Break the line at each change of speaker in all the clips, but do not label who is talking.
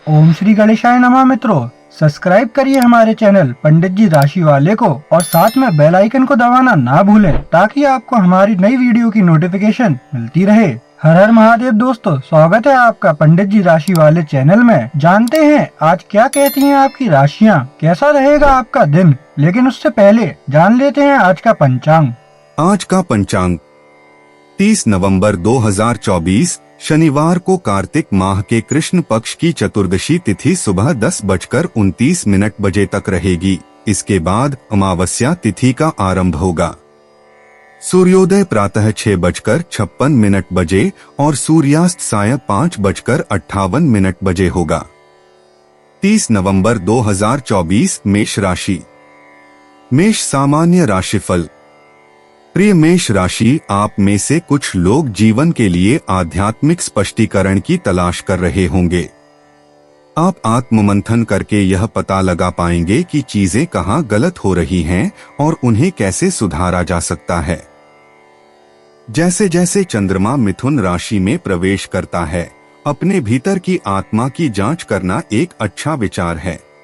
ओम श्री गणेशाय नमः। मित्रों, सब्सक्राइब करिए हमारे चैनल पंडित जी राशि वाले को और साथ में बेल आइकन को दबाना ना भूलें ताकि आपको हमारी नई वीडियो की नोटिफिकेशन मिलती रहे। हर हर महादेव दोस्तों, स्वागत है आपका पंडित जी राशि वाले चैनल में। जानते हैं आज क्या कहती हैं आपकी राशियां, कैसा रहेगा आपका दिन। लेकिन उससे पहले जान लेते हैं आज का पंचांग।
आज का पंचांग 30 नवंबर 2024 शनिवार को कार्तिक माह के कृष्ण पक्ष की चतुर्दशी तिथि सुबह 10:29 बजे तक रहेगी। इसके बाद अमावस्या तिथि का आरंभ होगा। सूर्योदय प्रातः 6:56 बजे और सूर्यास्त सायं 5:58 बजे होगा। 30 नवंबर 2024 मेष राशि। मेष सामान्य राशिफल। प्रिय मेष राशि, आप में से कुछ लोग जीवन के लिए आध्यात्मिक स्पष्टीकरण की तलाश कर रहे होंगे। आप आत्ममंथन करके यह पता लगा पाएंगे कि चीजें कहां गलत हो रही हैं और उन्हें कैसे सुधारा जा सकता है। जैसे जैसे चंद्रमा मिथुन राशि में प्रवेश करता है, अपने भीतर की आत्मा की जांच करना एक अच्छा विचार है।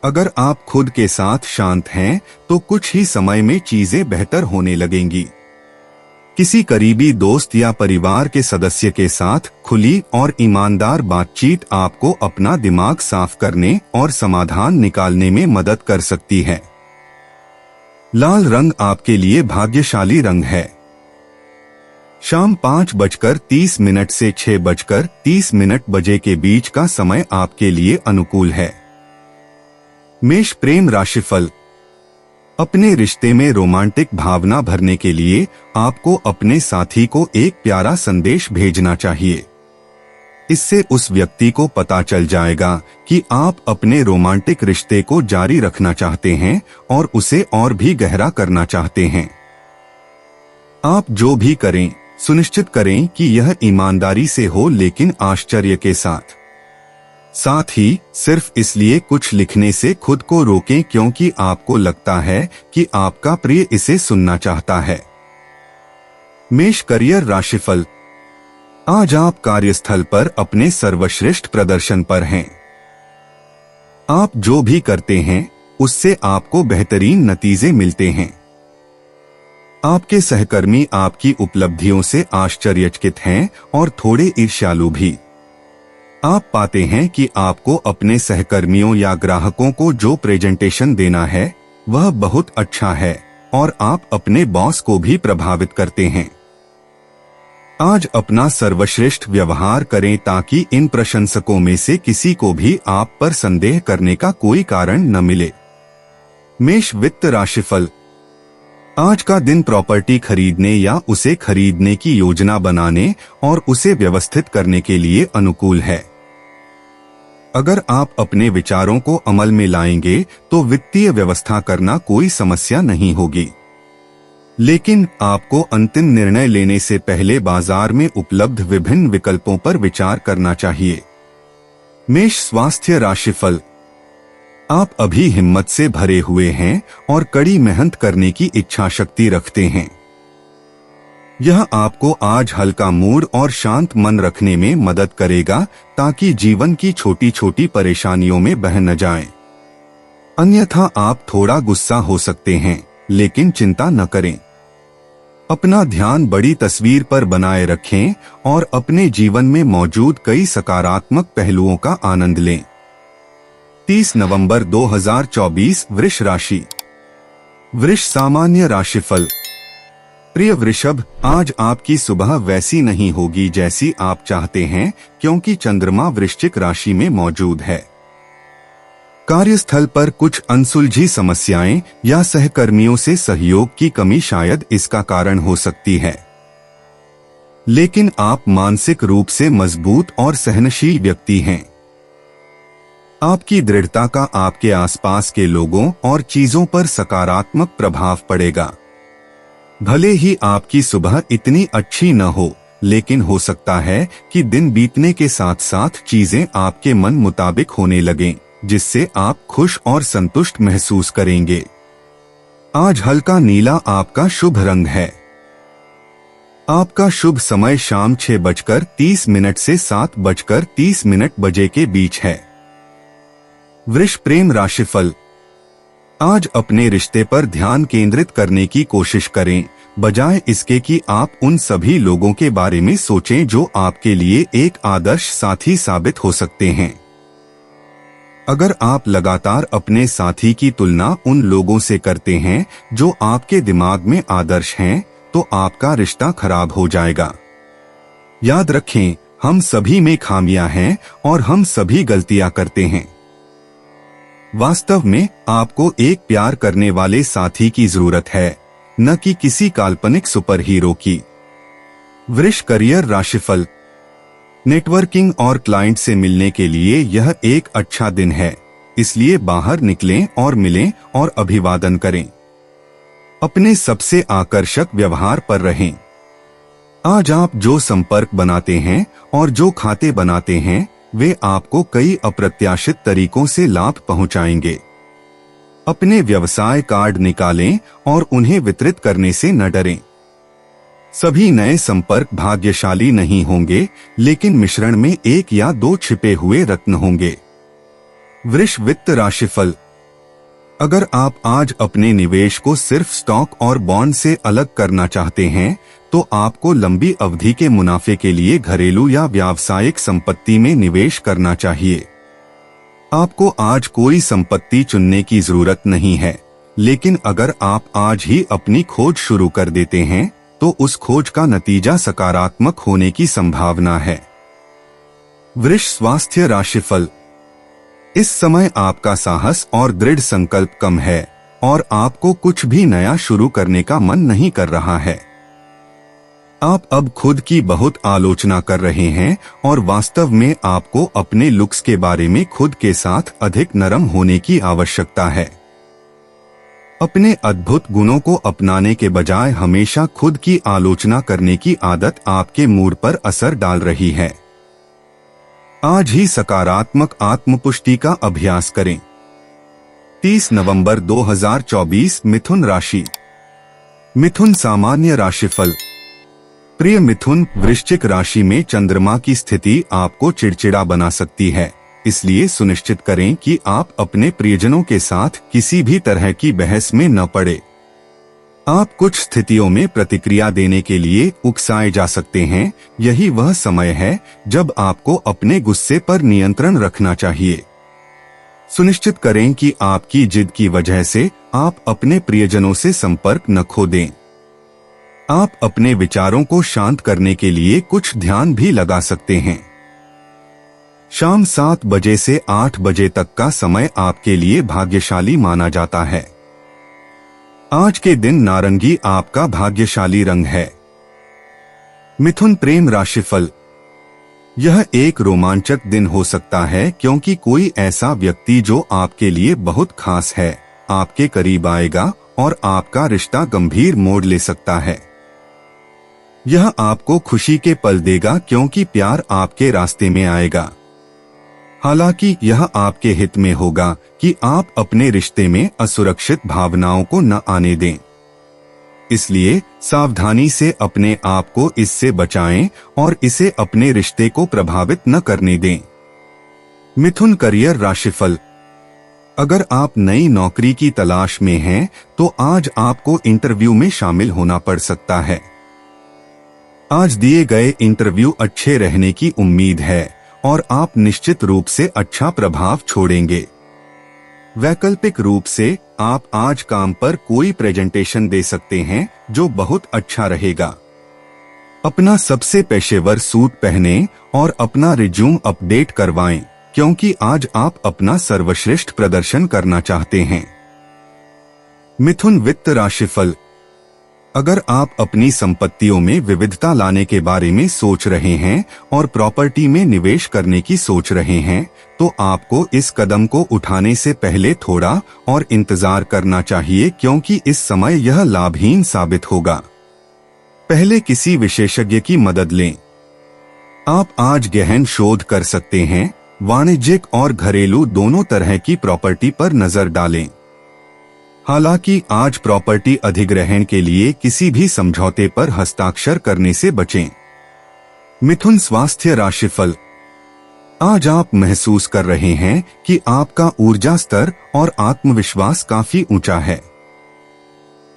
अगर आप खुद के साथ शांत हैं, तो कुछ ही समय में चीजें बेहतर होने लगेंगी। किसी करीबी दोस्त या परिवार के सदस्य के साथ खुली और ईमानदार बातचीत आपको अपना दिमाग साफ करने और समाधान निकालने में मदद कर सकती है। लाल रंग आपके लिए भाग्यशाली रंग है। शाम 5:30 से 6:30 बजे के बीच का समय आपके लिए अनुकूल है। मेष प्रेम राशिफल। अपने रिश्ते में रोमांटिक भावना भरने के लिए आपको अपने साथी को एक प्यारा संदेश भेजना चाहिए। इससे उस व्यक्ति को पता चल जाएगा कि आप अपने रोमांटिक रिश्ते को जारी रखना चाहते हैं और उसे और भी गहरा करना चाहते हैं। आप जो भी करें, सुनिश्चित करें कि यह ईमानदारी से हो, लेकिन आश्चर्य के साथ ही सिर्फ इसलिए कुछ लिखने से खुद को रोकें क्योंकि आपको लगता है कि आपका प्रिय इसे सुनना चाहता है। मेष करियर राशिफल। आज आप कार्यस्थल पर अपने सर्वश्रेष्ठ प्रदर्शन पर हैं। आप जो भी करते हैं उससे आपको बेहतरीन नतीजे मिलते हैं। आपके सहकर्मी आपकी उपलब्धियों से आश्चर्यचकित हैं और थोड़े ईर्ष्यालु भी। आप पाते हैं कि आपको अपने सहकर्मियों या ग्राहकों को जो प्रेजेंटेशन देना है वह बहुत अच्छा है और आप अपने बॉस को भी प्रभावित करते हैं। आज अपना सर्वश्रेष्ठ व्यवहार करें ताकि इन प्रशंसकों में से किसी को भी आप पर संदेह करने का कोई कारण न मिले। मेष वित्त राशिफल। आज का दिन प्रॉपर्टी खरीदने या उसे खरीदने की योजना बनाने और उसे व्यवस्थित करने के लिए अनुकूल है। अगर आप अपने विचारों को अमल में लाएंगे तो वित्तीय व्यवस्था करना कोई समस्या नहीं होगी। लेकिन आपको अंतिम निर्णय लेने से पहले बाजार में उपलब्ध विभिन्न विकल्पों पर विचार करना चाहिए। मेष स्वास्थ्य राशिफल। आप अभी हिम्मत से भरे हुए हैं और कड़ी मेहनत करने की इच्छा शक्ति रखते हैं। यह आपको आज हल्का मूड और शांत मन रखने में मदद करेगा ताकि जीवन की छोटी छोटी परेशानियों में बह न जाएं। अन्यथा आप थोड़ा गुस्सा हो सकते हैं, लेकिन चिंता न करें। अपना ध्यान बड़ी तस्वीर पर बनाए रखें और अपने जीवन में मौजूद कई सकारात्मक पहलुओं का आनंद लें। 30 नवंबर 2024 वृष राशि। वृष सामान्य राशिफल। प्रिय वृषभ, आज आपकी सुबह वैसी नहीं होगी जैसी आप चाहते हैं क्योंकि चंद्रमा वृश्चिक राशि में मौजूद है। कार्यस्थल पर कुछ अनसुलझी समस्याएं या सहकर्मियों से सहयोग की कमी शायद इसका कारण हो सकती है। लेकिन आप मानसिक रूप से मजबूत और सहनशील व्यक्ति हैं। आपकी दृढ़ता का आपके आसपास के लोगों और चीजों पर सकारात्मक प्रभाव पड़ेगा। भले ही आपकी सुबह इतनी अच्छी न हो, लेकिन हो सकता है कि दिन बीतने के साथ साथ चीजें आपके मन मुताबिक होने लगें, जिससे आप खुश और संतुष्ट महसूस करेंगे। आज हल्का नीला आपका शुभ रंग है। आपका शुभ समय शाम 6:30 से 7:30 बजे के बीच है। वृष प्रेम राशिफल। आज अपने रिश्ते पर ध्यान केंद्रित करने की कोशिश करें, बजाय इसके कि आप उन सभी लोगों के बारे में सोचें जो आपके लिए एक आदर्श साथी साबित हो सकते हैं। अगर आप लगातार अपने साथी की तुलना उन लोगों से करते हैं जो आपके दिमाग में आदर्श हैं, तो आपका रिश्ता खराब हो जाएगा। याद रखें, हम सभी में खामियां हैं और हम सभी गलतियां करते हैं। वास्तव में आपको एक प्यार करने वाले साथी की जरूरत है, न कि किसी काल्पनिक सुपर हीरो की। वृष करियर राशिफल। नेटवर्किंग और क्लाइंट से मिलने के लिए यह एक अच्छा दिन है, इसलिए बाहर निकलें और मिलें और अभिवादन करें। अपने सबसे आकर्षक व्यवहार पर रहें। आज आप जो संपर्क बनाते हैं और जो खाते बनाते हैं, वे आपको कई अप्रत्याशित तरीकों से लाभ पहुंचाएंगे। अपने व्यवसाय कार्ड निकालें और उन्हें वितरित करने से न डरें। सभी नए संपर्क भाग्यशाली नहीं होंगे, लेकिन मिश्रण में 1 या 2 छिपे हुए रत्न होंगे। वृष वित्त राशिफल। अगर आप आज अपने निवेश को सिर्फ स्टॉक और बॉन्ड से अलग करना चाहते हैं, तो आपको लंबी अवधि के मुनाफे के लिए घरेलू या व्यावसायिक संपत्ति में निवेश करना चाहिए। आपको आज कोई संपत्ति चुनने की जरूरत नहीं है, लेकिन अगर आप आज ही अपनी खोज शुरू कर देते हैं, तो उस खोज का नतीजा सकारात्मक होने की संभावना है। वृष स्वास्थ्य राशिफल। इस समय आपका साहस और दृढ़ संकल्प कम है और आपको कुछ भी नया शुरू करने का मन नहीं कर रहा है। आप अब खुद की बहुत आलोचना कर रहे हैं और वास्तव में आपको अपने लुक्स के बारे में खुद के साथ अधिक नरम होने की आवश्यकता है। अपने अद्भुत गुणों को अपनाने के बजाय हमेशा खुद की आलोचना करने की आदत आपके मूड पर असर डाल रही है। आज ही सकारात्मक आत्मपुष्टि का अभ्यास करें। 30 नवंबर 2024 मिथुन राशि। मिथुन सामान्य राशिफल। प्रिय मिथुन, वृश्चिक राशि में चंद्रमा की स्थिति आपको चिड़चिड़ा बना सकती है, इसलिए सुनिश्चित करें कि आप अपने प्रियजनों के साथ किसी भी तरह की बहस में न पड़े। आप कुछ स्थितियों में प्रतिक्रिया देने के लिए उकसाए जा सकते हैं। यही वह समय है जब आपको अपने गुस्से पर नियंत्रण रखना चाहिए। सुनिश्चित करें कि आपकी जिद की वजह से आप अपने प्रियजनों से संपर्क न खो दें। आप अपने विचारों को शांत करने के लिए कुछ ध्यान भी लगा सकते हैं। शाम 7 बजे से 8 बजे तक का समय आपके लिए भाग्यशाली माना जाता है। आज के दिन नारंगी आपका भाग्यशाली रंग है। मिथुन प्रेम राशिफल। यह एक रोमांचक दिन हो सकता है, क्योंकि कोई ऐसा व्यक्ति जो आपके लिए बहुत खास है, आपके करीब आएगा और आपका रिश्ता गंभीर मोड़ ले सकता है। यह आपको खुशी के पल देगा, क्योंकि प्यार आपके रास्ते में आएगा। हालांकि यह आपके हित में होगा कि आप अपने रिश्ते में असुरक्षित भावनाओं को न आने दें। इसलिए सावधानी से अपने आप को इससे बचाएं और इसे अपने रिश्ते को प्रभावित न करने दें। मिथुन करियर राशिफल। अगर आप नई नौकरी की तलाश में हैं, तो आज आपको इंटरव्यू में शामिल होना पड़ सकता है। आज दिए गए इंटरव्यू अच्छे रहने की उम्मीद है और आप निश्चित रूप से अच्छा प्रभाव छोड़ेंगे। वैकल्पिक रूप से आप आज काम पर कोई प्रेजेंटेशन दे सकते हैं जो बहुत अच्छा रहेगा। अपना सबसे पेशेवर सूट पहनें और अपना रिज्यूम अपडेट करवाएं, क्योंकि आज आप अपना सर्वश्रेष्ठ प्रदर्शन करना चाहते हैं। मिथुन वित्त राशिफल। अगर आप अपनी संपत्तियों में विविधता लाने के बारे में सोच रहे हैं और प्रॉपर्टी में निवेश करने की सोच रहे हैं, तो आपको इस कदम को उठाने से पहले थोड़ा और इंतजार करना चाहिए, क्योंकि इस समय यह लाभहीन साबित होगा। पहले किसी विशेषज्ञ की मदद लें। आप आज गहन शोध कर सकते हैं। वाणिज्यिक और घरेलू दोनों तरह की प्रॉपर्टी पर नजर डालें। हालांकि आज प्रॉपर्टी अधिग्रहण के लिए किसी भी समझौते पर हस्ताक्षर करने से बचें। मिथुन स्वास्थ्य राशिफल। आज आप महसूस कर रहे हैं कि आपका ऊर्जा स्तर और आत्मविश्वास काफी ऊंचा है।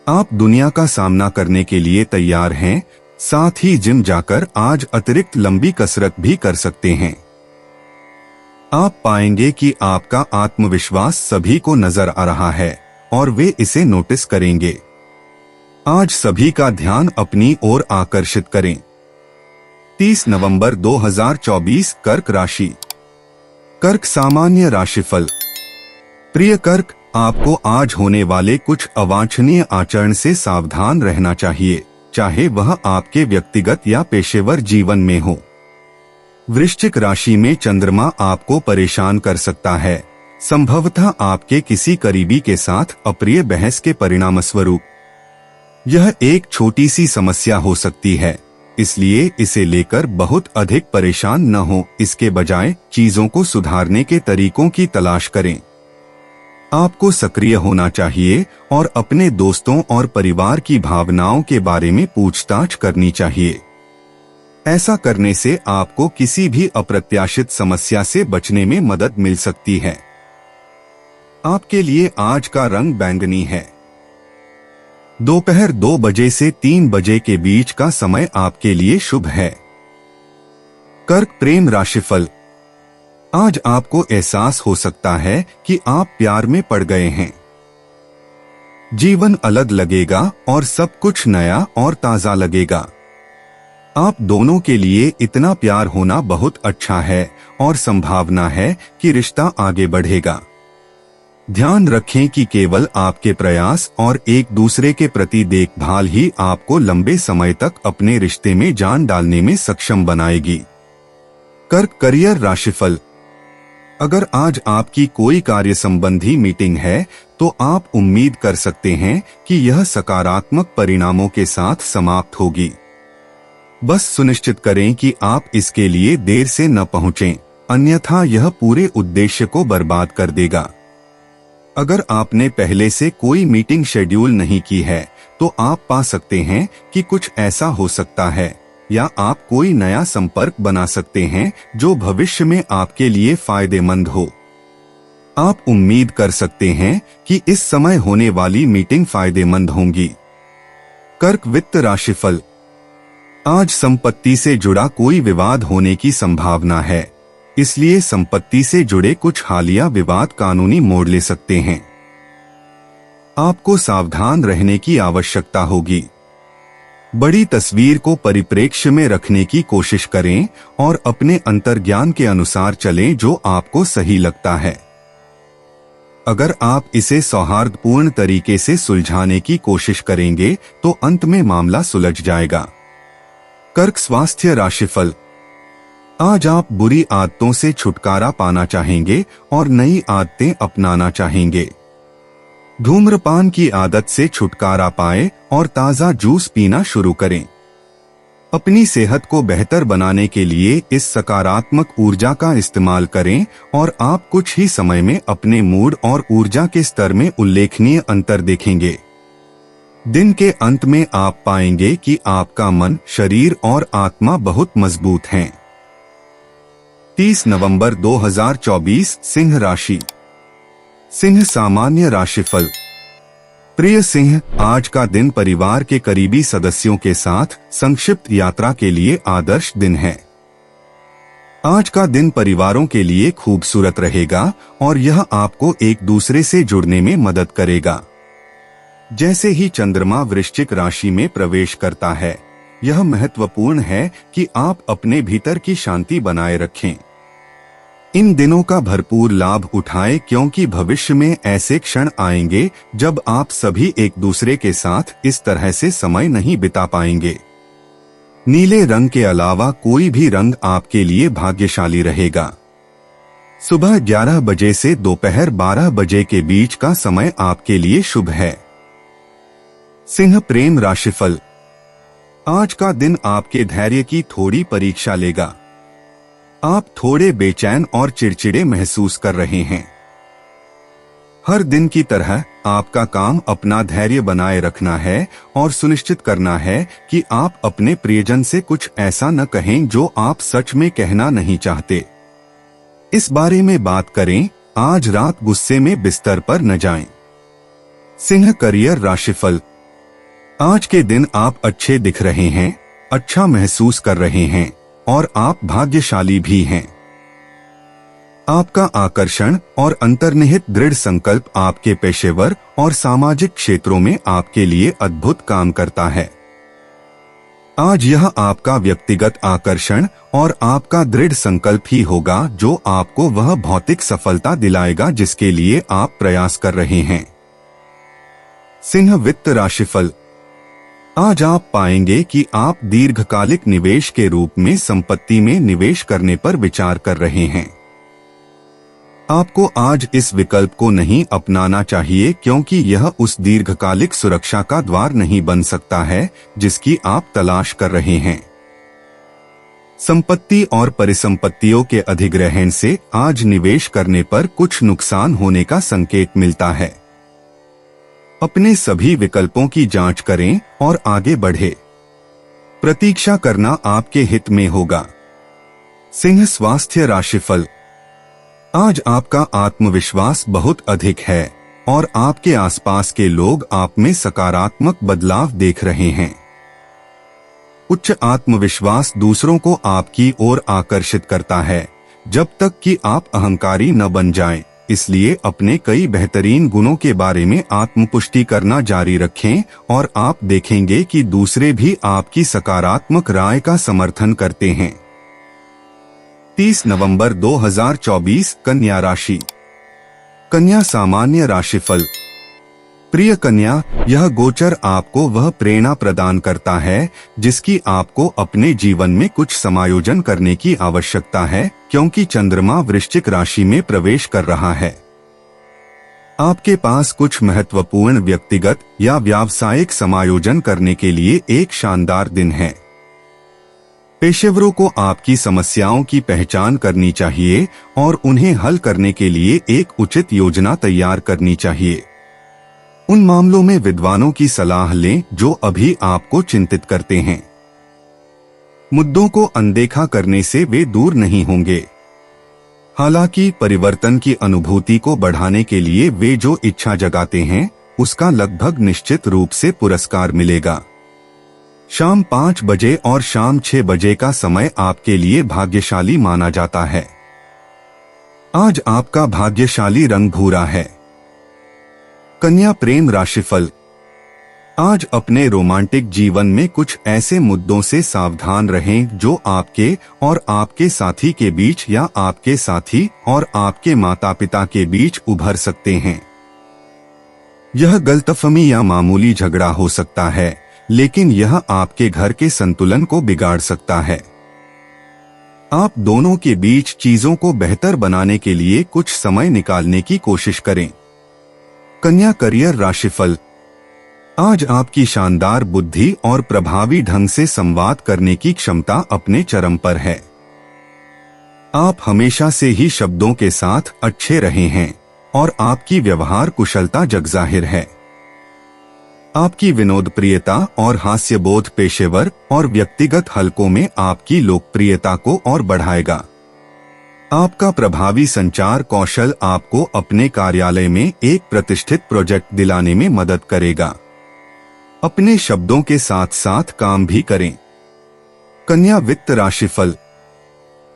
आप दुनिया का सामना करने के लिए तैयार हैं, साथ ही जिम जाकर आज अतिरिक्त लंबी कसरत भी कर सकते हैं। आप पाएंगे कि आपका आत्मविश्वास सभी को नजर आ रहा है और वे इसे नोटिस करेंगे। आज सभी का ध्यान अपनी ओर आकर्षित करें। 30 नवंबर 2024 कर्क राशि। कर्क सामान्य राशिफल। प्रिय कर्क, आपको आज होने वाले कुछ अवांछनीय आचरण से सावधान रहना चाहिए, चाहे वह आपके व्यक्तिगत या पेशेवर जीवन में हो। वृश्चिक राशि में चंद्रमा आपको परेशान कर सकता है, संभवतः आपके किसी करीबी के साथ अप्रिय बहस के परिणामस्वरूप। यह एक छोटी सी समस्या हो सकती है, इसलिए इसे लेकर बहुत अधिक परेशान न हो, इसके बजाय चीजों को सुधारने के तरीकों की तलाश करें। आपको सक्रिय होना चाहिए और अपने दोस्तों और परिवार की भावनाओं के बारे में पूछताछ करनी चाहिए। ऐसा करने से आपको किसी भी अप्रत्याशित समस्या से बचने में मदद मिल सकती है। आपके लिए आज का रंग बैंगनी है। दोपहर 2 बजे से 3 बजे के बीच का समय आपके लिए शुभ है। कर्क प्रेम राशिफल। आज आपको एहसास हो सकता है कि आप प्यार में पड़ गए हैं। जीवन अलग लगेगा और सब कुछ नया और ताजा लगेगा। आप दोनों के लिए इतना प्यार होना बहुत अच्छा है और संभावना है कि रिश्ता आगे बढ़ेगा। ध्यान रखें कि केवल आपके प्रयास और एक दूसरे के प्रति देखभाल ही आपको लंबे समय तक अपने रिश्ते में जान डालने में सक्षम बनाएगी। कर्क करियर राशिफल। अगर आज आपकी कोई कार्य संबंधी मीटिंग है, तो आप उम्मीद कर सकते हैं कि यह सकारात्मक परिणामों के साथ समाप्त होगी। बस सुनिश्चित करें कि आप इसके लिए देर से न पहुंचें, अन्यथा यह पूरे उद्देश्य को बर्बाद कर देगा। अगर आपने पहले से कोई मीटिंग शेड्यूल नहीं की है, तो आप पा सकते हैं कि कुछ ऐसा हो सकता है, या आप कोई नया संपर्क बना सकते हैं जो भविष्य में आपके लिए फायदेमंद हो। आप उम्मीद कर सकते हैं कि इस समय होने वाली मीटिंग फायदेमंद होंगी। कर्क वित्त राशिफल। आज संपत्ति से जुड़ा कोई विवाद होने की संभावना है, इसलिए संपत्ति से जुड़े कुछ हालिया विवाद कानूनी मोड़ ले सकते हैं। आपको सावधान रहने की आवश्यकता होगी। बड़ी तस्वीर को परिप्रेक्ष्य में रखने की कोशिश करें और अपने अंतर्ज्ञान के अनुसार चलें जो आपको सही लगता है। अगर आप इसे सौहार्दपूर्ण तरीके से सुलझाने की कोशिश करेंगे तो अंत में मामला सुलझ जाएगा। कर्क स्वास्थ्य राशिफल। आज आप बुरी आदतों से छुटकारा पाना चाहेंगे और नई आदतें अपनाना चाहेंगे। धूम्रपान की आदत से छुटकारा पाएं और ताज़ा जूस पीना शुरू करें। अपनी सेहत को बेहतर बनाने के लिए इस सकारात्मक ऊर्जा का इस्तेमाल करें और आप कुछ ही समय में अपने मूड और ऊर्जा के स्तर में उल्लेखनीय अंतर देखेंगे। दिन के अंत में आप पाएंगे कि आपका मन, शरीर और आत्मा बहुत मजबूत हैं। 30 नवंबर 2024 सिंह राशि। सिंह सामान्य राशिफल। प्रिय सिंह, आज का दिन परिवार के करीबी सदस्यों के साथ संक्षिप्त यात्रा के लिए आदर्श दिन है। आज का दिन परिवारों के लिए खूबसूरत रहेगा और यह आपको एक दूसरे से जुड़ने में मदद करेगा। जैसे ही चंद्रमा वृश्चिक राशि में प्रवेश करता है, यह महत्वपूर्ण है कि आप अपने भीतर की शांति बनाए रखें। इन दिनों का भरपूर लाभ उठाएं क्योंकि भविष्य में ऐसे क्षण आएंगे जब आप सभी एक दूसरे के साथ इस तरह से समय नहीं बिता पाएंगे। नीले रंग के अलावा कोई भी रंग आपके लिए भाग्यशाली रहेगा। सुबह 11 बजे से दोपहर 12 बजे के बीच का समय आपके लिए शुभ है। सिंह प्रेम राशिफल। आज का दिन आपके धैर्य की थोड़ी परीक्षा लेगा। आप थोड़े बेचैन और चिड़चिड़े महसूस कर रहे हैं। हर दिन की तरह आपका काम अपना धैर्य बनाए रखना है और सुनिश्चित करना है कि आप अपने प्रियजन से कुछ ऐसा न कहें जो आप सच में कहना नहीं चाहते। इस बारे में बात करें, आज रात गुस्से में बिस्तर पर न जाएं। सिंह करियर राशिफल। आज के दिन आप अच्छे दिख रहे हैं, अच्छा महसूस कर रहे हैं और आप भाग्यशाली भी हैं। आपका आकर्षण और अंतर्निहित दृढ़ संकल्प आपके पेशेवर और सामाजिक क्षेत्रों में आपके लिए अद्भुत काम करता है। आज यह आपका व्यक्तिगत आकर्षण और आपका दृढ़ संकल्प ही होगा जो आपको वह भौतिक सफलता दिलाएगा जिसके लिए आप प्रयास कर रहे हैं। सिंह वित्त राशिफल। आज आप पाएंगे कि आप दीर्घकालिक निवेश के रूप में संपत्ति में निवेश करने पर विचार कर रहे हैं। आपको आज इस विकल्प को नहीं अपनाना चाहिए क्योंकि यह उस दीर्घकालिक सुरक्षा का द्वार नहीं बन सकता है जिसकी आप तलाश कर रहे हैं। संपत्ति और परिसंपत्तियों के अधिग्रहण से आज निवेश करने पर कुछ नुकसान होने का संकेत मिलता है। अपने सभी विकल्पों की जांच करें और आगे बढ़े। प्रतीक्षा करना आपके हित में होगा। सिंह स्वास्थ्य राशिफल। आज आपका आत्मविश्वास बहुत अधिक है और आपके आसपास के लोग आप में सकारात्मक बदलाव देख रहे हैं। उच्च आत्मविश्वास दूसरों को आपकी ओर आकर्षित करता है जब तक कि आप अहंकारी न बन जाएं। इसलिए अपने कई बेहतरीन गुणों के बारे में आत्मपुष्टि करना जारी रखें और आप देखेंगे कि दूसरे भी आपकी सकारात्मक राय का समर्थन करते हैं। 30 नवंबर 2024 कन्या राशि। कन्या सामान्य राशिफल। प्रिय कन्या, यह गोचर आपको वह प्रेरणा प्रदान करता है जिसकी आपको अपने जीवन में कुछ समायोजन करने की आवश्यकता है क्योंकि चंद्रमा वृश्चिक राशि में प्रवेश कर रहा है। आपके पास कुछ महत्वपूर्ण व्यक्तिगत या व्यावसायिक समायोजन करने के लिए एक शानदार दिन है। पेशेवरों को आपकी समस्याओं की पहचान करनी चाहिए और उन्हें हल करने के लिए एक उचित योजना तैयार करनी चाहिए। उन मामलों में विद्वानों की सलाह लें जो अभी आपको चिंतित करते हैं। मुद्दों को अनदेखा करने से वे दूर नहीं होंगे। हालांकि परिवर्तन की अनुभूति को बढ़ाने के लिए वे जो इच्छा जगाते हैं उसका लगभग निश्चित रूप से पुरस्कार मिलेगा। शाम 5 बजे और शाम 6 बजे का समय आपके लिए भाग्यशाली माना जाता है। आज आपका भाग्यशाली रंग भूरा है। कन्या प्रेम राशिफल। आज अपने रोमांटिक जीवन में कुछ ऐसे मुद्दों से सावधान रहें जो आपके और आपके साथी के बीच या आपके साथी और आपके माता पिता के बीच उभर सकते हैं। यह गलतफहमी या मामूली झगड़ा हो सकता है, लेकिन यह आपके घर के संतुलन को बिगाड़ सकता है। आप दोनों के बीच चीजों को बेहतर बनाने के लिए कुछ समय निकालने की कोशिश करें। कन्या करियर राशिफल। आज आपकी शानदार बुद्धि और प्रभावी ढंग से संवाद करने की क्षमता अपने चरम पर है। आप हमेशा से ही शब्दों के साथ अच्छे रहे हैं और आपकी व्यवहार कुशलता जगजाहिर है। आपकी विनोदप्रियता और हास्यबोध पेशेवर और व्यक्तिगत हलकों में आपकी लोकप्रियता को और बढ़ाएगा। आपका प्रभावी संचार कौशल आपको अपने कार्यालय में एक प्रतिष्ठित प्रोजेक्ट दिलाने में मदद करेगा। अपने शब्दों के साथ साथ काम भी करें। कन्या वित्त राशिफल।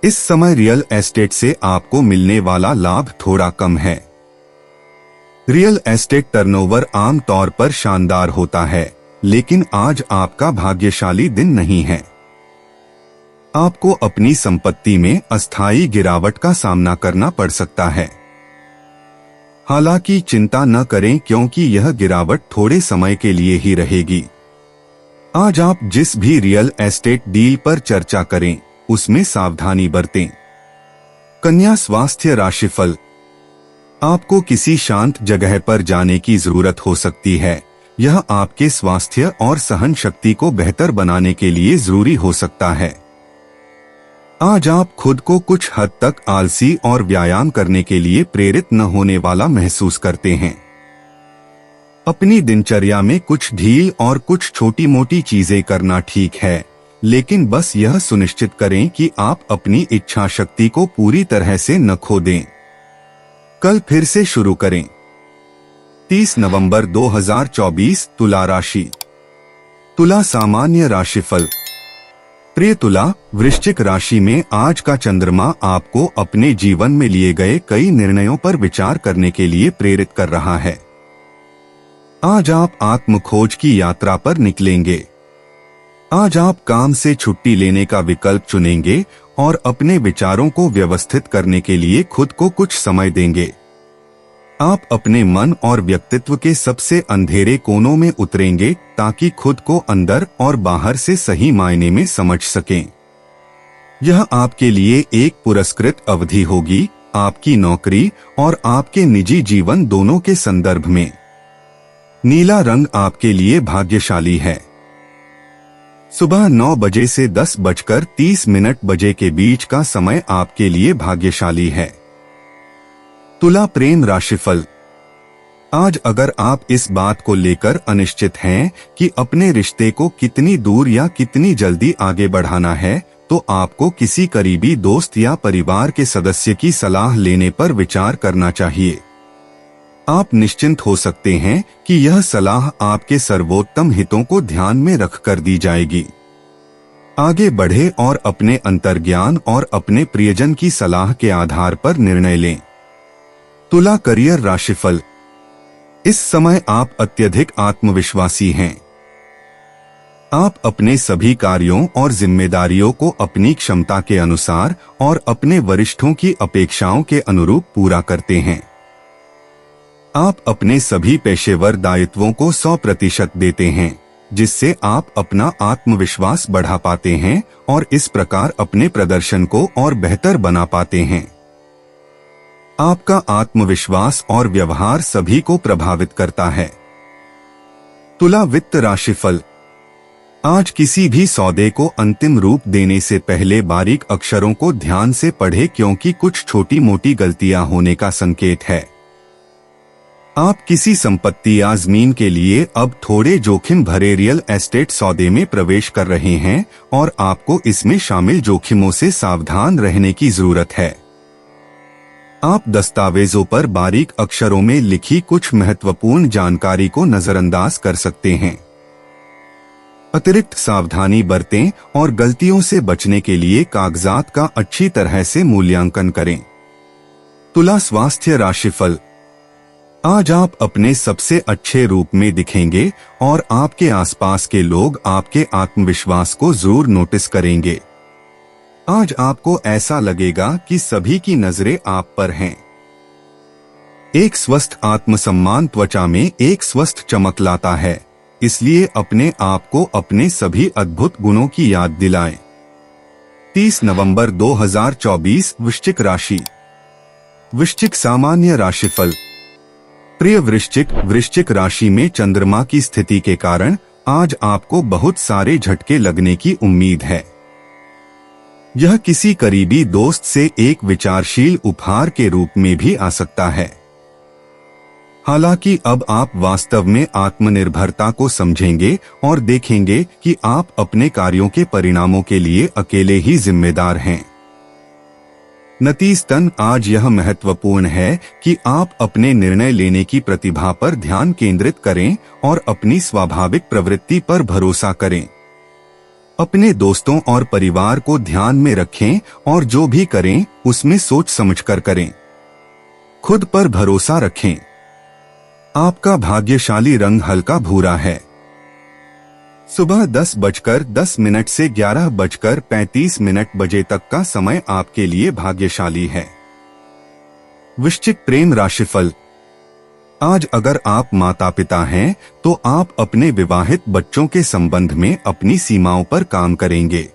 इस समय रियल एस्टेट से आपको मिलने वाला लाभ थोड़ा कम है। रियल एस्टेट टर्नओवर आम तौर पर शानदार होता है, लेकिन आज आपका भाग्यशाली दिन नहीं है। आपको अपनी संपत्ति में अस्थायी गिरावट का सामना करना पड़ सकता है। हालांकि चिंता न करें क्योंकि यह गिरावट थोड़े समय के लिए ही रहेगी। आज आप जिस भी रियल एस्टेट डील पर चर्चा करें उसमें सावधानी बरतें। कन्या स्वास्थ्य राशिफल। आपको किसी शांत जगह पर जाने की जरूरत हो सकती है। यह आपके स्वास्थ्य और सहन शक्ति को बेहतर बनाने के लिए जरूरी हो सकता है। आज आप खुद को कुछ हद तक आलसी और व्यायाम करने के लिए प्रेरित न होने वाला महसूस करते हैं। अपनी दिनचर्या में कुछ ढील और कुछ छोटी मोटी चीजें करना ठीक है, लेकिन बस यह सुनिश्चित करें कि आप अपनी इच्छा शक्ति को पूरी तरह से न खो दें। कल फिर से शुरू करें। 30 नवंबर 2024 तुला राशि। तुला सामान्य राशिफल। प्रिय तुला, वृश्चिक राशि में आज का चंद्रमा आपको अपने जीवन में लिए गए कई निर्णयों पर विचार करने के लिए प्रेरित कर रहा है। आज आप आत्मखोज की यात्रा पर निकलेंगे। आज आप काम से छुट्टी लेने का विकल्प चुनेंगे और अपने विचारों को व्यवस्थित करने के लिए खुद को कुछ समय देंगे। आप अपने मन और व्यक्तित्व के सबसे अंधेरे कोनों में उतरेंगे ताकि खुद को अंदर और बाहर से सही मायने में समझ सकें। यह आपके लिए एक पुरस्कृत अवधि होगी, आपकी नौकरी और आपके निजी जीवन दोनों के संदर्भ में। नीला रंग आपके लिए भाग्यशाली है। सुबह 9 बजे से 10:30 बजे के बीच का समय आपके लिए भाग्यशाली है। तुला प्रेम राशिफल। आज अगर आप इस बात को लेकर अनिश्चित हैं कि अपने रिश्ते को कितनी दूर या कितनी जल्दी आगे बढ़ाना है, तो आपको किसी करीबी दोस्त या परिवार के सदस्य की सलाह लेने पर विचार करना चाहिए। आप निश्चिंत हो सकते हैं कि यह सलाह आपके सर्वोत्तम हितों को ध्यान में रखकर दी जाएगी। आगे बढ़े और अपने अंतर्ज्ञान और अपने प्रियजन की सलाह के आधार पर निर्णय लें। तुला करियर राशिफल। इस समय आप अत्यधिक आत्मविश्वासी हैं। आप अपने सभी कार्यों और जिम्मेदारियों को अपनी क्षमता के अनुसार और अपने वरिष्ठों की अपेक्षाओं के अनुरूप पूरा करते हैं। आप अपने सभी पेशेवर दायित्वों को 100% देते हैं, जिससे आप अपना आत्मविश्वास बढ़ा पाते हैं और इस प्रकार अपने प्रदर्शन को और बेहतर बना पाते हैं। आपका आत्मविश्वास और व्यवहार सभी को प्रभावित करता है। तुला वित्त राशिफल। आज किसी भी सौदे को अंतिम रूप देने से पहले बारीक अक्षरों को ध्यान से पढ़ें, क्योंकि कुछ छोटी मोटी गलतियां होने का संकेत है। आप किसी संपत्ति या जमीन के लिए अब थोड़े जोखिम भरे रियल एस्टेट सौदे में प्रवेश कर रहे हैं और आपको इसमें शामिल जोखिमों से सावधान रहने की जरूरत है। आप दस्तावेजों पर बारीक अक्षरों में लिखी कुछ महत्वपूर्ण जानकारी को नजरअंदाज कर सकते हैं। अतिरिक्त सावधानी बरतें और गलतियों से बचने के लिए कागजात का अच्छी तरह से मूल्यांकन करें। तुला स्वास्थ्य राशिफल। आज आप अपने सबसे अच्छे रूप में दिखेंगे और आपके आसपास के लोग आपके आत्मविश्वास को जरूर नोटिस करेंगे। आज आपको ऐसा लगेगा कि सभी की नजरें आप पर हैं। एक स्वस्थ आत्मसम्मान त्वचा में एक स्वस्थ चमक लाता है, इसलिए अपने आप को अपने सभी अद्भुत गुणों की याद दिलाएं। 30 नवंबर 2024 वृश्चिक राशि। वृश्चिक सामान्य राशिफल। प्रिय वृश्चिक राशि में चंद्रमा की स्थिति के कारण आज आपको बहुत सारे झटके लगने की उम्मीद है। यह किसी करीबी दोस्त से एक विचारशील उपहार के रूप में भी आ सकता है। हालांकि अब आप वास्तव में आत्मनिर्भरता को समझेंगे और देखेंगे कि आप अपने कार्यों के परिणामों के लिए अकेले ही जिम्मेदार हैं। नतीजतन आज यह महत्वपूर्ण है कि आप अपने निर्णय लेने की प्रतिभा पर ध्यान केंद्रित करें और अपनी स्वाभाविक प्रवृत्ति पर भरोसा करें। अपने दोस्तों और परिवार को ध्यान में रखें और जो भी करें उसमें सोच समझकर करें। खुद पर भरोसा रखें। आपका भाग्यशाली रंग हल्का भूरा है। सुबह 10:10 से 11:35 बजे तक का समय आपके लिए भाग्यशाली है। वृश्चिक प्रेम राशिफल। आज अगर आप माता पिता हैं तो आप अपने विवाहित बच्चों के संबंध में अपनी सीमाओं पर काम करेंगे।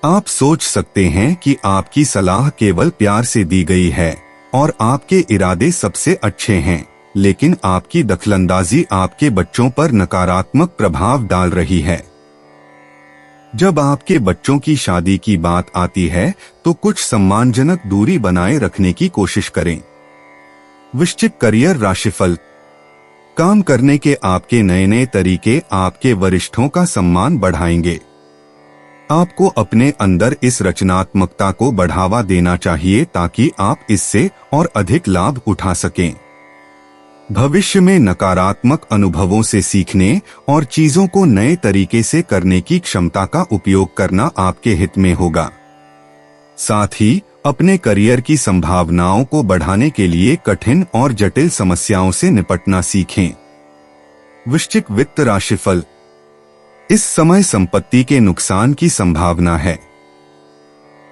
आप सोच सकते हैं कि आपकी सलाह केवल प्यार से दी गई है और आपके इरादे सबसे अच्छे हैं, लेकिन आपकी दखलंदाजी आपके बच्चों पर नकारात्मक प्रभाव डाल रही है। जब आपके बच्चों की शादी की बात आती है तो कुछ सम्मानजनक दूरी बनाए रखने की कोशिश करें। वृश्चिक करियर राशिफल। काम करने के आपके नए नए तरीके आपके वरिष्ठों का सम्मान बढ़ाएंगे। आपको अपने अंदर इस रचनात्मकता को बढ़ावा देना चाहिए ताकि आप इससे और अधिक लाभ उठा सकें। भविष्य में नकारात्मक अनुभवों से सीखने और चीजों को नए तरीके से करने की क्षमता का उपयोग करना आपके हित में होगा। साथ ही अपने करियर की संभावनाओं को बढ़ाने के लिए कठिन और जटिल समस्याओं से निपटना सीखें। वृश्चिक वित्त राशिफल। इस समय संपत्ति के नुकसान की संभावना है।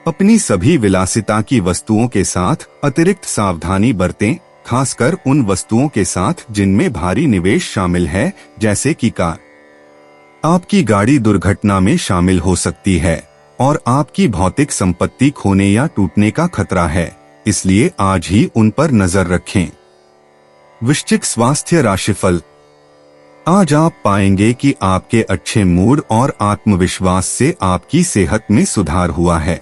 अपनी सभी विलासिता की वस्तुओं के साथ अतिरिक्त सावधानी बरतें, खासकर उन वस्तुओं के साथ जिनमें भारी निवेश शामिल है, जैसे कि कार। आपकी गाड़ी दुर्घटना में शामिल हो सकती है और आपकी भौतिक संपत्ति खोने या टूटने का खतरा है, इसलिए आज ही उन पर नजर रखें। वृश्चिक स्वास्थ्य राशिफल। आज आप पाएंगे कि आपके अच्छे मूड और आत्मविश्वास से आपकी सेहत में सुधार हुआ है।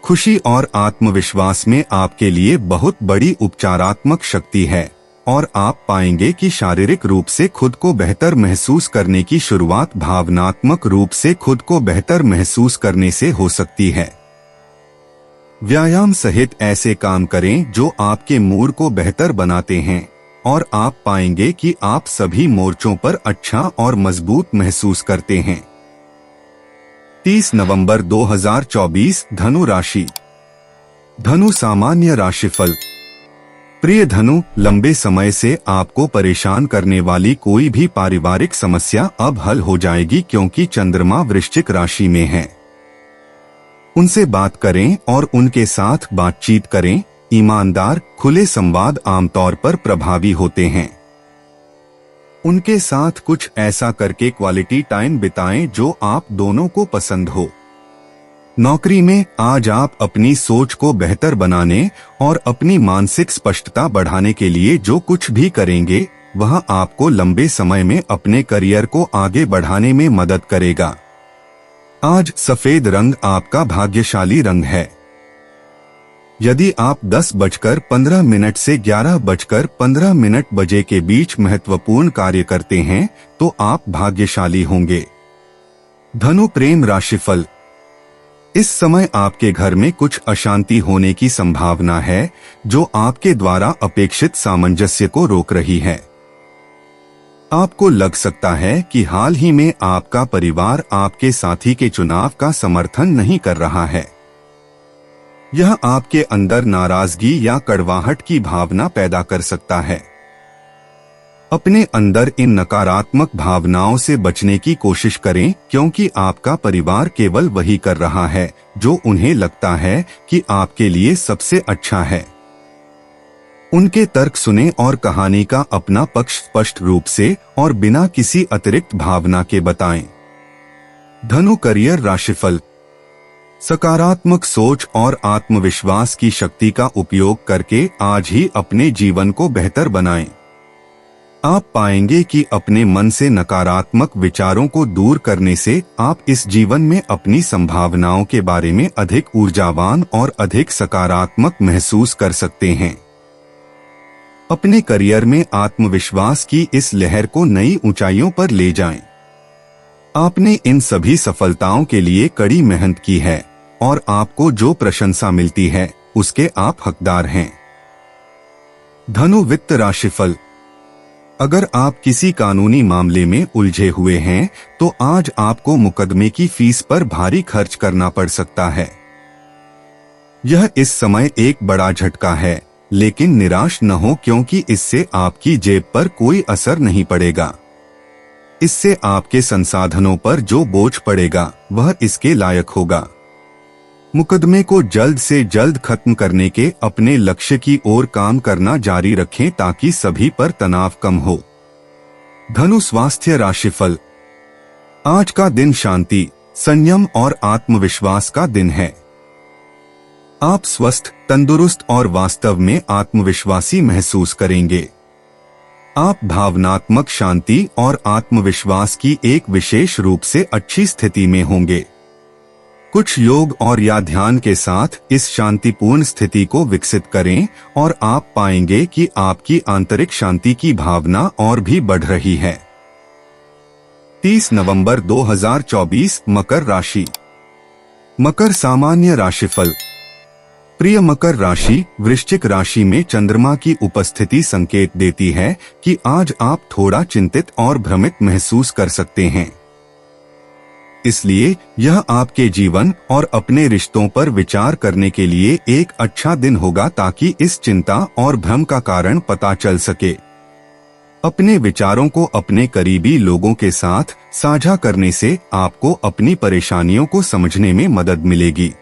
खुशी और आत्मविश्वास में आपके लिए बहुत बड़ी उपचारात्मक शक्ति है और आप पाएंगे कि शारीरिक रूप से खुद को बेहतर महसूस करने की शुरुआत भावनात्मक रूप से खुद को बेहतर महसूस करने से हो सकती है। व्यायाम सहित ऐसे काम करें जो आपके मूड को बेहतर बनाते हैं और आप पाएंगे कि आप सभी मोर्चों पर अच्छा और मजबूत महसूस करते हैं। 30 नवंबर 2024 धनु राशि। धनु सामान्य राशिफल। प्रिय धनु, लंबे समय से आपको परेशान करने वाली कोई भी पारिवारिक समस्या अब हल हो जाएगी क्योंकि चंद्रमा वृश्चिक राशि में है। उनसे बात करें और उनके साथ बातचीत करें। ईमानदार, खुले संवाद आमतौर पर प्रभावी होते हैं। उनके साथ कुछ ऐसा करके क्वालिटी टाइम बिताएं जो आप दोनों को पसंद हो। नौकरी में आज आप अपनी सोच को बेहतर बनाने और अपनी मानसिक स्पष्टता बढ़ाने के लिए जो कुछ भी करेंगे वह आपको लंबे समय में अपने करियर को आगे बढ़ाने में मदद करेगा। आज सफेद रंग आपका भाग्यशाली रंग है। यदि आप 10:15 से 11:15 बजे के बीच महत्वपूर्ण कार्य करते हैं तो आप भाग्यशाली होंगे। धनु प्रेम राशिफल। इस समय आपके घर में कुछ अशांति होने की संभावना है जो आपके द्वारा अपेक्षित सामंजस्य को रोक रही है। आपको लग सकता है कि हाल ही में आपका परिवार आपके साथी के चुनाव का समर्थन नहीं कर रहा है। यह आपके अंदर नाराजगी या कड़वाहट की भावना पैदा कर सकता है। अपने अंदर इन नकारात्मक भावनाओं से बचने की कोशिश करें क्योंकि आपका परिवार केवल वही कर रहा है जो उन्हें लगता है कि आपके लिए सबसे अच्छा है। उनके तर्क सुने और कहानी का अपना पक्ष स्पष्ट रूप से और बिना किसी अतिरिक्त भावना के बताएं। धनु करियर राशिफल। सकारात्मक सोच और आत्मविश्वास की शक्ति का उपयोग करके आज ही अपने जीवन को बेहतर बनाएं। आप पाएंगे कि अपने मन से नकारात्मक विचारों को दूर करने से आप इस जीवन में अपनी संभावनाओं के बारे में अधिक ऊर्जावान और अधिक सकारात्मक महसूस कर सकते हैं। अपने करियर में आत्मविश्वास की इस लहर को नई ऊंचाइयों पर ले जाएं। आपने इन सभी सफलताओं के लिए कड़ी मेहनत की है और आपको जो प्रशंसा मिलती है उसके आप हकदार हैं। धनु वित्त राशिफल। अगर आप किसी कानूनी मामले में उलझे हुए हैं तो आज आपको मुकदमे की फीस पर भारी खर्च करना पड़ सकता है। यह इस समय एक बड़ा झटका है, लेकिन निराश न हो क्योंकि इससे आपकी जेब पर कोई असर नहीं पड़ेगा। इससे आपके संसाधनों पर जो बोझ पड़ेगा वह इसके लायक होगा। मुकदमे को जल्द से जल्द खत्म करने के अपने लक्ष्य की ओर काम करना जारी रखें ताकि सभी पर तनाव कम हो। धनु स्वास्थ्य राशिफल। आज का दिन शांति, संयम और आत्मविश्वास का दिन है। आप स्वस्थ, तंदुरुस्त और वास्तव में आत्मविश्वासी महसूस करेंगे। आप भावनात्मक शांति और आत्मविश्वास की एक विशेष रूप से अच्छी स्थिति में होंगे। कुछ योग और या ध्यान के साथ इस शांतिपूर्ण स्थिति को विकसित करें और आप पाएंगे कि आपकी आंतरिक शांति की भावना और भी बढ़ रही है। 30 नवंबर 2024 मकर राशि। मकर सामान्य राशिफल। प्रिय मकर राशि, वृश्चिक राशि में चंद्रमा की उपस्थिति संकेत देती है कि आज आप थोड़ा चिंतित और भ्रमित महसूस कर सकते हैं। इसलिए यह आपके जीवन और अपने रिश्तों पर विचार करने के लिए एक अच्छा दिन होगा ताकि इस चिंता और भ्रम का कारण पता चल सके। अपने विचारों को अपने करीबी लोगों के साथ साझा करने से आपको अपनी परेशानियों को समझने में मदद मिलेगी।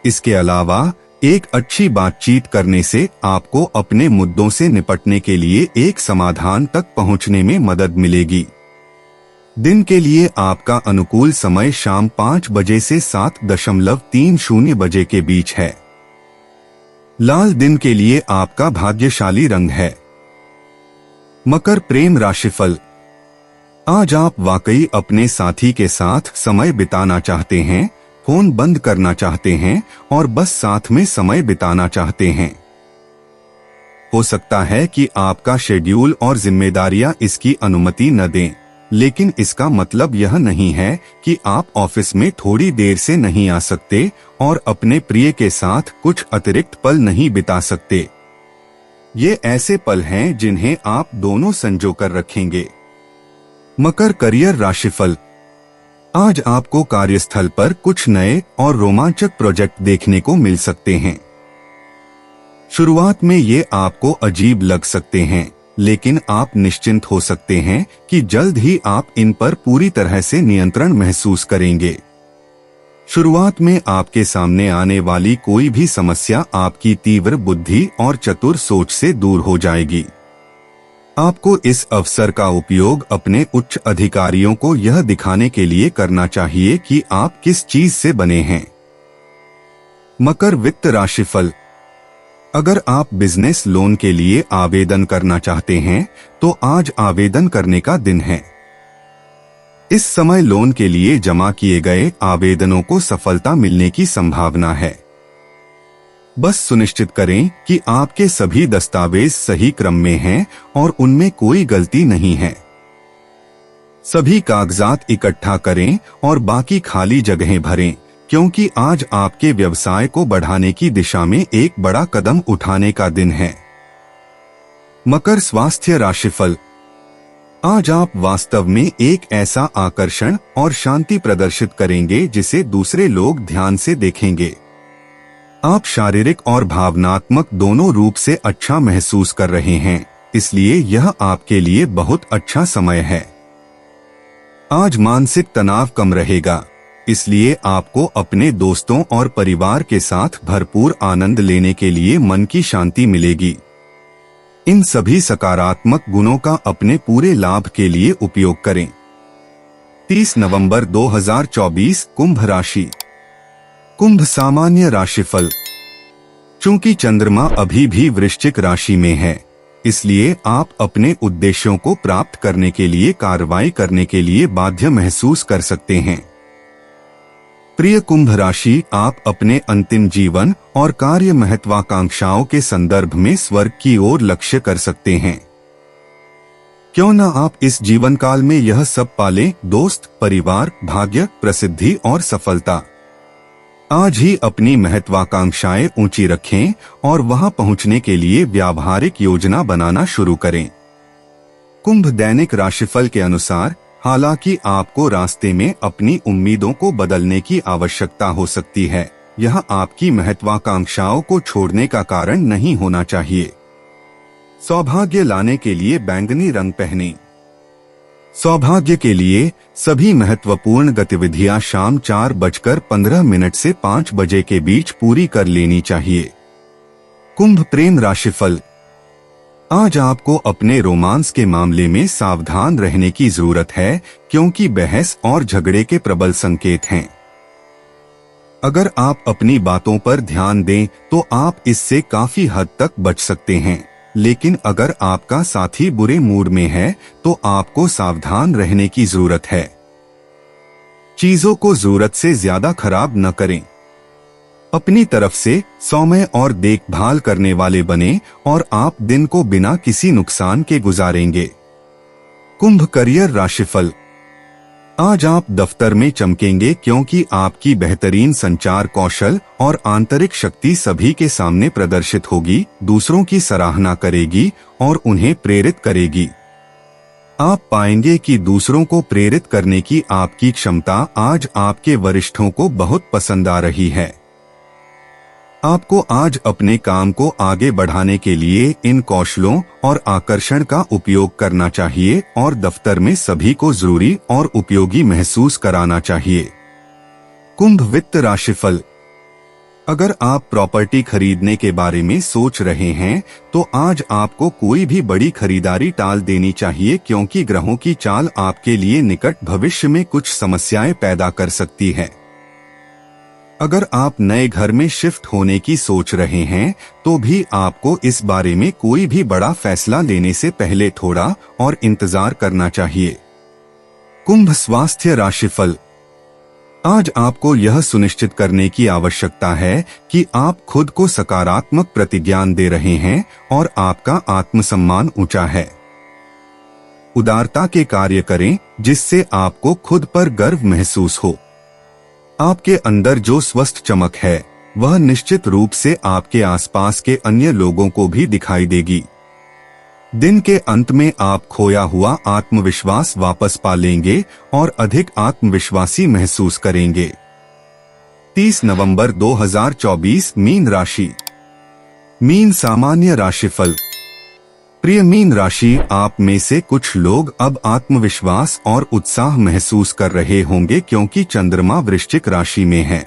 इसके अलावा एक अच्छी बातचीत करने से आपको अपने मुद्दों से निपटने के लिए एक समाधान तक पहुंचने में मदद मिलेगी। दिन के लिए आपका अनुकूल समय शाम 5 बजे से 7:30 बजे के बीच है। लाल दिन के लिए आपका भाग्यशाली रंग है। मकर प्रेम राशिफल। आज आप वाकई अपने साथी के साथ समय बिताना चाहते हैं, फोन बंद करना चाहते हैं और बस साथ में समय बिताना चाहते हैं। हो सकता है कि आपका शेड्यूल और जिम्मेदारियां इसकी अनुमति न दें, लेकिन इसका मतलब यह नहीं है कि आप ऑफिस में थोड़ी देर से नहीं आ सकते और अपने प्रिय के साथ कुछ अतिरिक्त पल नहीं बिता सकते। ये ऐसे पल हैं जिन्हें आप दोनों संजो कर रखेंगे। मकर करियर राशिफल। आज आपको कार्यस्थल पर कुछ नए और रोमांचक प्रोजेक्ट देखने को मिल सकते हैं। शुरुआत में ये आपको अजीब लग सकते हैं, लेकिन आप निश्चिंत हो सकते हैं कि जल्द ही आप इन पर पूरी तरह से नियंत्रण महसूस करेंगे। शुरुआत में आपके सामने आने वाली कोई भी समस्या आपकी तीव्र बुद्धि और चतुर सोच से दूर हो जाएगी। आपको इस अवसर का उपयोग अपने उच्च अधिकारियों को यह दिखाने के लिए करना चाहिए कि आप किस चीज से बने हैं। मकर वित्त राशिफल। अगर आप बिजनेस लोन के लिए आवेदन करना चाहते हैं तो आज आवेदन करने का दिन है। इस समय लोन के लिए जमा किए गए आवेदनों को सफलता मिलने की संभावना है। बस सुनिश्चित करें कि आपके सभी दस्तावेज सही क्रम में हैं और उनमें कोई गलती नहीं है। सभी कागजात इकट्ठा करें और बाकी खाली जगहें भरें, क्योंकि आज आपके व्यवसाय को बढ़ाने की दिशा में एक बड़ा कदम उठाने का दिन है। मकर स्वास्थ्य राशिफल। आज आप वास्तव में एक ऐसा आकर्षण और शांति प्रदर्शित करेंगे जिसे दूसरे लोग ध्यान से देखेंगे। आप शारीरिक और भावनात्मक दोनों रूप से अच्छा महसूस कर रहे हैं, इसलिए यह आपके लिए बहुत अच्छा समय है। आज मानसिक तनाव कम रहेगा, इसलिए आपको अपने दोस्तों और परिवार के साथ भरपूर आनंद लेने के लिए मन की शांति मिलेगी। इन सभी सकारात्मक गुणों का अपने पूरे लाभ के लिए उपयोग करें। 30 नवंबर 2024 कुंभ राशि। कुंभ सामान्य राशिफल। चूंकि चंद्रमा अभी भी वृश्चिक राशि में है, इसलिए आप अपने उद्देश्यों को प्राप्त करने के लिए कार्रवाई करने के लिए बाध्य महसूस कर सकते हैं। प्रिय कुंभ राशि, आप अपने अंतिम जीवन और कार्य महत्वाकांक्षाओं के संदर्भ में स्वर्ग की ओर लक्ष्य कर सकते हैं। क्यों न आप इस जीवन काल में यह सब पालें, दोस्त, परिवार, भाग्य, प्रसिद्धि और सफलता। आज ही अपनी महत्वाकांक्षाएं ऊंची रखें और वहां पहुंचने के लिए व्यावहारिक योजना बनाना शुरू करें। कुंभ दैनिक राशिफल के अनुसार, हालांकि आपको रास्ते में अपनी उम्मीदों को बदलने की आवश्यकता हो सकती है, यह आपकी महत्वाकांक्षाओं को छोड़ने का कारण नहीं होना चाहिए। सौभाग्य लाने के लिए बैंगनी रंग पहनें। सौभाग्य के लिए सभी महत्वपूर्ण गतिविधियां शाम 4:15 से 5 बजे के बीच पूरी कर लेनी चाहिए। कुंभ प्रेम राशिफल। आज आपको अपने रोमांस के मामले में सावधान रहने की जरूरत है, क्योंकि बहस और झगड़े के प्रबल संकेत हैं। अगर आप अपनी बातों पर ध्यान दें तो आप इससे काफी हद तक बच सकते हैं, लेकिन अगर आपका साथी बुरे मूड में है तो आपको सावधान रहने की जरूरत है। चीजों को जरूरत से ज्यादा खराब न करें। अपनी तरफ से सौम्य और देखभाल करने वाले बने और आप दिन को बिना किसी नुकसान के गुजारेंगे। कुंभ करियर राशिफल। आज आप दफ्तर में चमकेंगे क्योंकि आपकी बेहतरीन संचार कौशल और आंतरिक शक्ति सभी के सामने प्रदर्शित होगी, दूसरों की सराहना करेगी और उन्हें प्रेरित करेगी। आप पाएंगे कि दूसरों को प्रेरित करने की आपकी क्षमता आज आपके वरिष्ठों को बहुत पसंद आ रही है। आपको आज अपने काम को आगे बढ़ाने के लिए इन कौशलों और आकर्षण का उपयोग करना चाहिए और दफ्तर में सभी को जरूरी और उपयोगी महसूस कराना चाहिए। कुंभ वित्त राशिफल। अगर आप प्रॉपर्टी खरीदने के बारे में सोच रहे हैं तो आज आपको कोई भी बड़ी खरीदारी टाल देनी चाहिए क्योंकि ग्रहों की चाल आपके लिए निकट भविष्य में कुछ समस्याएं पैदा कर सकती है। अगर आप नए घर में शिफ्ट होने की सोच रहे हैं तो भी आपको इस बारे में कोई भी बड़ा फैसला लेने से पहले थोड़ा और इंतजार करना चाहिए। कुंभ स्वास्थ्य राशिफल। आज आपको यह सुनिश्चित करने की आवश्यकता है कि आप खुद को सकारात्मक प्रतिज्ञान दे रहे हैं और आपका आत्मसम्मान ऊंचा है। उदारता के कार्य करें जिससे आपको खुद पर गर्व महसूस हो। आपके अंदर जो स्वस्थ चमक है वह निश्चित रूप से आपके आसपास के अन्य लोगों को भी दिखाई देगी। दिन के अंत में आप खोया हुआ आत्मविश्वास वापस पा लेंगे और अधिक आत्मविश्वासी महसूस करेंगे। 30 नवंबर 2024 मीन राशि। मीन सामान्य राशिफल। प्रिय मीन राशि, आप में से कुछ लोग अब आत्मविश्वास और उत्साह महसूस कर रहे होंगे क्योंकि चंद्रमा वृश्चिक राशि में है।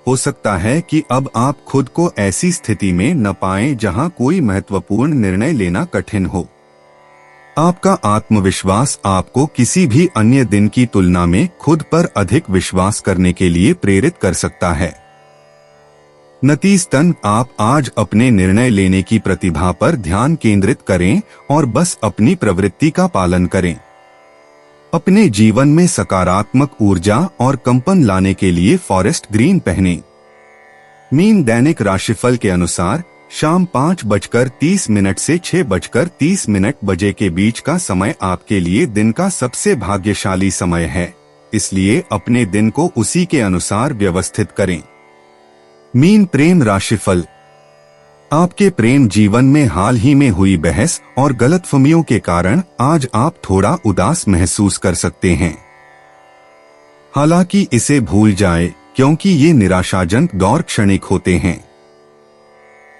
हो सकता है कि अब आप खुद को ऐसी स्थिति में न पाएं जहां कोई महत्वपूर्ण निर्णय लेना कठिन हो। आपका आत्मविश्वास आपको किसी भी अन्य दिन की तुलना में खुद पर अधिक विश्वास करने के लिए प्रेरित कर सकता है। नतीजतन आप आज अपने निर्णय लेने की प्रतिभा पर ध्यान केंद्रित करें और बस अपनी प्रवृत्ति का पालन करें। अपने जीवन में सकारात्मक ऊर्जा और कंपन लाने के लिए फॉरेस्ट ग्रीन पहनें। मीन दैनिक राशिफल के अनुसार शाम 5:30 से 6:30 बजे के बीच का समय आपके लिए दिन का सबसे भाग्यशाली समय है, इसलिए अपने दिन को उसी के अनुसार व्यवस्थित करें। मीन प्रेम राशिफल। आपके प्रेम जीवन में हाल ही में हुई बहस और गलतफहमियों के कारण आज आप थोड़ा उदास महसूस कर सकते हैं। हालांकि इसे भूल जाएं क्योंकि ये निराशाजनक दौर क्षणिक होते हैं।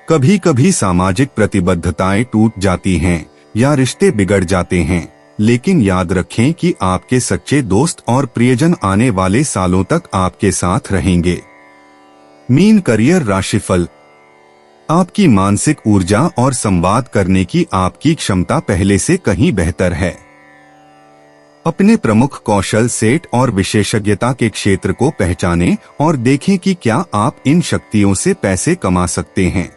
कभी कभी सामाजिक प्रतिबद्धताएं टूट जाती हैं या रिश्ते बिगड़ जाते हैं, लेकिन याद रखें कि आपके सच्चे दोस्त और प्रियजन आने वाले सालों तक आपके साथ रहेंगे। मीन करियर राशिफल। आपकी मानसिक ऊर्जा और संवाद करने की आपकी क्षमता पहले से कहीं बेहतर है। अपने प्रमुख कौशल सेट और विशेषज्ञता के क्षेत्र को पहचानें और देखें कि क्या आप इन शक्तियों से पैसे कमा सकते हैं।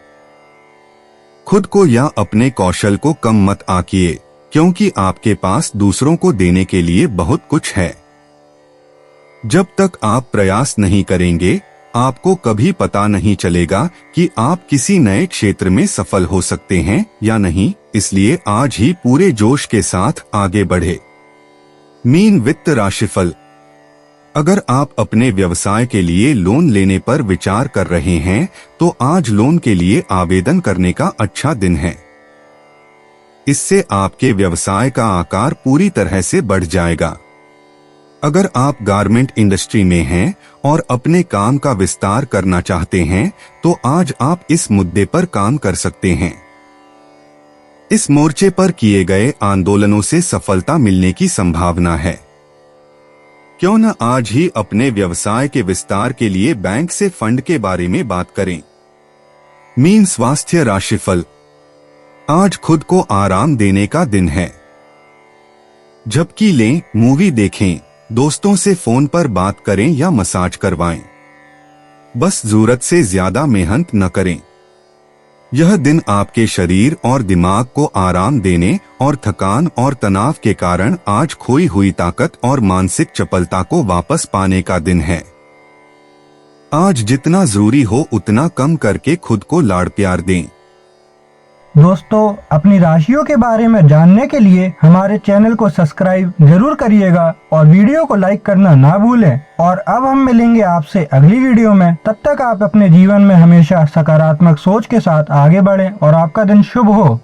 खुद को या अपने कौशल को कम मत आंकिए क्योंकि आपके पास दूसरों को देने के लिए बहुत कुछ है। जब तक आप प्रयास नहीं करेंगे आपको कभी पता नहीं चलेगा कि आप किसी नए क्षेत्र में सफल हो सकते हैं या नहीं, इसलिए आज ही पूरे जोश के साथ आगे बढ़े। मीन वित्त राशिफल। अगर आप अपने व्यवसाय के लिए लोन लेने पर विचार कर रहे हैं तो आज लोन के लिए आवेदन करने का अच्छा दिन है। इससे आपके व्यवसाय का आकार पूरी तरह से बढ़ जाएगा। अगर आप गारमेंट इंडस्ट्री में हैं और अपने काम का विस्तार करना चाहते हैं तो आज आप इस मुद्दे पर काम कर सकते हैं। इस मोर्चे पर किए गए आंदोलनों से सफलता मिलने की संभावना है। क्यों न आज ही अपने व्यवसाय के विस्तार के लिए बैंक से फंड के बारे में बात करें। मीन स्वास्थ्य राशिफल। आज खुद को आराम देने का दिन है। झपकी लें, मूवी देखें, दोस्तों से फोन पर बात करें या मसाज करवाएं। बस जरूरत से ज्यादा मेहनत न करें। यह दिन आपके शरीर और दिमाग को आराम देने और थकान और तनाव के कारण आज खोई हुई ताकत और मानसिक चपलता को वापस पाने का दिन है। आज जितना जरूरी हो उतना कम करके खुद को लाड़ प्यार दें।
दोस्तों, अपनी राशियों के बारे में जानने के लिए हमारे चैनल को सब्सक्राइब जरूर करिएगा और वीडियो को लाइक करना ना भूलें। और अब हम मिलेंगे आपसे अगली वीडियो में। तब तक आप अपने जीवन में हमेशा सकारात्मक सोच के साथ आगे बढ़ें और आपका दिन शुभ हो।